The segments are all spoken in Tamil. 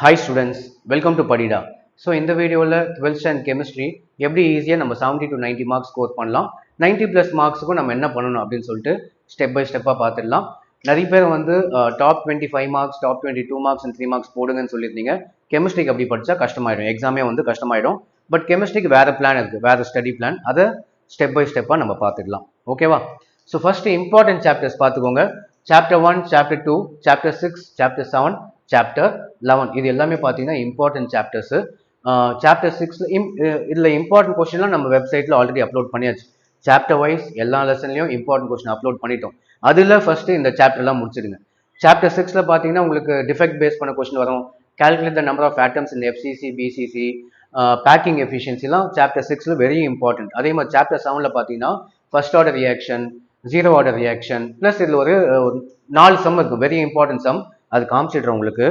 Hi students, welcome to Padida. So இந்த வீடியோவில் 12th ஸ்டாண்டர்ட் கெமிஸ்ட்ரி எப்படி ஈஸியாக நம்ம 70 to 90 மார்க்ஸ் ஸ்கோர் பண்ணலாம், 90 ப்ளஸ் மார்க்ஸுக்கும் நம்ம என்ன பண்ணணும் அப்படின்னு சொல்லிட்டு ஸ்டெப் பை ஸ்டெப்பாக பார்த்துடலாம். நிறைய பேர் வந்து top 25 marks, top 22 marks and 3 marks போடுங்கன்னு சொல்லியிருந்தீங்க. கெமிஸ்ட்ரிக்கு அப்படி படித்தா கஷ்டமாயிடும், எக்ஸாமே வந்து கஷ்டமாயிடும். பட் கெமிஸ்ட்ரிக்கு வேறு பிளான் இருக்குது, வேறு ஸ்டடி பிளான், அதை ஸ்டெப் பை ஸ்டெப்பாக நம்ம பார்த்துடலாம். ஓகேவா? ஸோ ஃபஸ்ட்டு இம்பார்ட்டன்ட் சாப்டர்ஸ் பார்த்துக்கோங்க. Chapter 1, chapter 2, chapter 6, chapter 7, chapter 11 இது எல்லாமே பார்த்தீங்கன்னா இம்பார்ட்டன்ட் சாப்டர்ஸ். சாப்டர் 6 இதில் இம்பார்ட்டன்ட் கொஸ்டின்லாம் நம்ம வெப்சைட்டில் ஆல்ரெடி அப்லோட் பண்ணியாச்சு. சாப்டர் வைஸ் எல்லா லெசன்லையும் இம்பார்ட்டன்ட் கொஸ்டின் அப்லோட் பண்ணிட்டோம். அதில் ஃபஸ்ட்டு இந்த சாப்டர்லாம் முடிச்சிடுங்க. சாப்டர் 6ல் பார்த்தீங்கன்னா உங்களுக்கு டிஃபெக்ட் பேஸ் பண்ண கொஸ்டின் வரும். Calculate the number of atoms in FCC, BCC, packing எஃபிஷியன்சிலாம் சாப்டர் 6ல் வெரி இம்பார்ட்டன்ட். அதே மாதிரி சாப்டர் 7ல் பார்த்தீங்கன்னா first order reaction, zero order reaction, plus இதில் ஒரு 4 சம் இருக்கும், வெரி இம்பார்ட்டன்ட் சம், அது காமிச்சிடுறேன் உங்களுக்கு.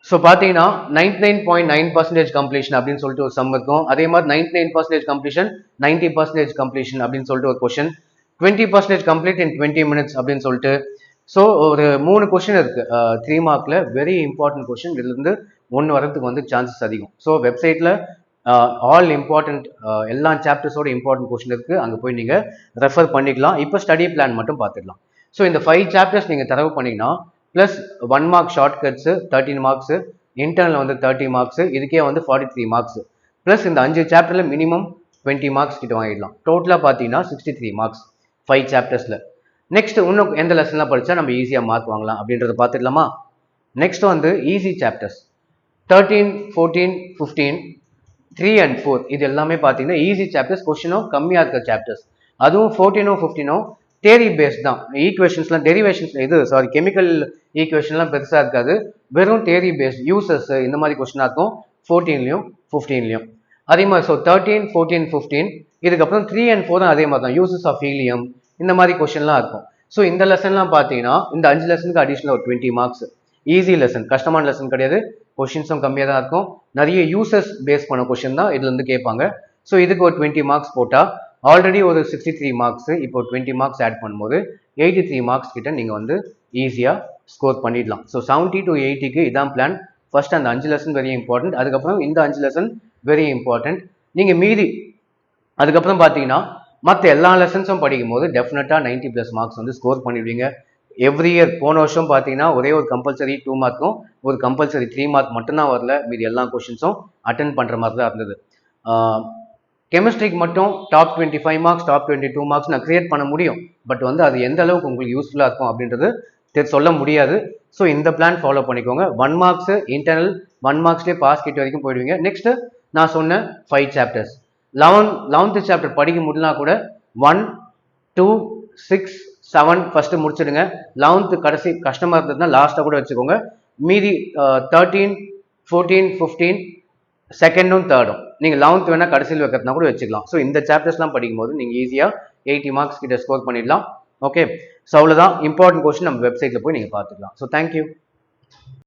ஸோ பார்த்தீங்கன்னா 99.9% கம்ப்ளீஷன் அப்படின்னு சொல்லிட்டு ஒரு சம் இருக்கும். அதே மாதிரி 99% கம்ப்ளீஷன், 90% கம்ப்ளீஷன் அப்படின்னு சொல்லிட்டு ஒரு கொஸ்டின், 20% கம்ப்ளீட் இன் 20 minutes அப்படின்னு சொல்லிட்டு. ஸோ ஒரு 3 கொஸ்டின் இருக்கு 3 மார்க்ல, வெரி இம்பார்ட்டன்ட் கொஸ்டின். இதுலேருந்து 1 வரதுக்கு வந்து சான்சஸ் அதிகம். ஸோ வெப்சைட்டில் ஆல் இம்பார்ட்டன்ட் எல்லா சாப்டர்ஸோட இம்பார்ட்டன்ட் கொஸ்டின் இருக்கு, அங்கே போய் நீங்கள் ரெஃபர் பண்ணிக்கலாம். இப்போ ஸ்டடி பிளான் மட்டும் பார்த்துக்கலாம். ஸோ இந்த 5 சாப்டர்ஸ் நீங்கள் தரவு பண்ணிங்கன்னா plus 1 mark short cuts 13 marks, internal வந்து 30 மார்க்ஸு, இதுக்கே வந்து 43 மார்க்ஸு, ப்ளஸ் இந்த 5 சாப்டரில் மினிமம் 20 மார்க்ஸ் கிட்ட வாங்கிடலாம். டோட்டலாக பார்த்தீங்கன்னா 63 மார்க்ஸ் 5 சாப்டர்ஸில். நெக்ஸ்ட் இன்னும் எந்த லெசன்லாம் படித்தா நம்ம ஈஸியாக மார்க் வாங்கலாம் அப்படின்றத பார்த்துடலாமா? நெக்ஸ்ட் வந்து ஈஸி சாப்டர்ஸ் 13, 14, 15, 3 and 4 இது எல்லாமே பார்த்தீங்கன்னா ஈஸி சாப்டர்ஸ், கொஸ்டினும் கம்மியாக இருக்க சாப்டர்ஸ். அதுவும் 14, 15 தேரி பேஸ்ட் தான். ஈக்குவேஷன்ஸ்லாம் டெரிவேஷன்ஸ் கெமிக்கல் ஈக்குவேஷன்லாம் பெருசாக இருக்காது, வெறும் தேரி பேஸ்ட் யூசஸ் இந்த மாதிரி கொஸ்டினாக இருக்கும் 14லையும் 15லையும். அதே மாதிரி 13, 14, 15 இதுக்கப்புறம் 3 and 4 அதே மாதிரி தான், யூசஸ் ஆஃப் ஹீலியம் இந்த மாதிரி கொஸ்டின்லாம் இருக்கும். ஸோ இந்த லெசன்லாம் பார்த்தீங்கன்னா இந்த 5 லெசனுக்கு அடிஷ்னல் ஒரு 20 மார்க்ஸ். ஈஸி லெசன், கஷ்டமான லெசன் கிடையாது, கொஸ்டின்ஸும் கம்மியாக தான் இருக்கும், நிறைய யூசஸ் பேஸ் பண்ண கொஸ்டின் தான் இதுலேருந்து கேட்பாங்க. ஸோ இதுக்கு ஒரு 20 மார்க்ஸ் போட்டால் ஆல்ரெடி ஒரு 63 மார்க்ஸ், இப்போ 20 மார்க்ஸ் ஆட் பண்ணும்போது 83 மார்க்ஸ் கிட்ட நீங்கள் வந்து ஈஸியாக ஸ்கோர் பண்ணிடலாம். ஸோ 70 to 80க்கு இதான் பிளான். ஃபர்ஸ்ட் அந்த 5 லெசன் வெரி இம்பார்ட்டன்ட், அதுக்கப்புறம் இந்த 5 லெசன் வெரி இம்பார்ட்டன்ட். நீங்கள் மீதி அதுக்கப்புறம் பார்த்தீங்கன்னா மற்ற எல்லா லெசன்ஸும் படிக்கும் போது டெஃபினட்டாக 90 ப்ளஸ் மார்க்ஸ் வந்து ஸ்கோர் பண்ணிவிடுவீங்க. எவ்ரி இயர் போன வருஷம் பார்த்தீங்கன்னா ஒரே ஒரு கம்பல்சரி 2 மார்க்கும் ஒரு கம்பல்சரி 3 மார்க் மட்டும்தான் வரல, மீதி எல்லா கொஸ்டின்ஸும் அட்டன் பண்ணுற மாதிரி தான் இருந்தது. கெமிஸ்ட்ரிக்கு மட்டும் டாப் 25 மார்க்ஸ், டாப் 22 மார்க்ஸ் நான் கிரியேட் பண்ண முடியும், பட் வந்து அது எந்த அளவுக்கு உங்களுக்கு யூஸ்ஃபுல்லாக இருக்கும் அப்படின்றது சொல்ல முடியாது. ஸோ இந்த பிளான் ஃபாலோ பண்ணிக்கோங்க. 1 மார்க்ஸ் இன்டர்னல், 1 மார்க்ஸ்லேயே பாஸ் கிட்ட வரைக்கும் போயிடுவீங்க. நெக்ஸ்ட் நான் சொன்ன 5 சாப்டர்ஸ் 11th சாப்டர் படிக்க முடியலனா கூட 1, 2, 6, 7 ஃபர்ஸ்ட் முடிச்சிடுங்க. 11th கடைசி கஷ்டமாக இருந்ததுன்னா லாஸ்ட்டாக கூட வச்சுக்கோங்க. மீதி 13, 14, 15 செகண்டும் தேர்டும் நீங்கள் 11th வேணால் கடைசியில் வைக்கிறதுனா கூட வச்சுக்கலாம். ஸோ இந்த சாப்டர்ஸ்லாம் படிக்கும்போது நீங்கள் ஈஸியாக 80 மார்க்ஸ் கிட்ட ஸ்கோர் பண்ணிடலாம். ஓகே, ஸோ அவ்வளோதான். இம்பார்ட்டன்ட் கொஸ்டின் நம்ம வெப்சைட்டில் போய் நீங்கள் பார்த்துக்கலாம். So thank you.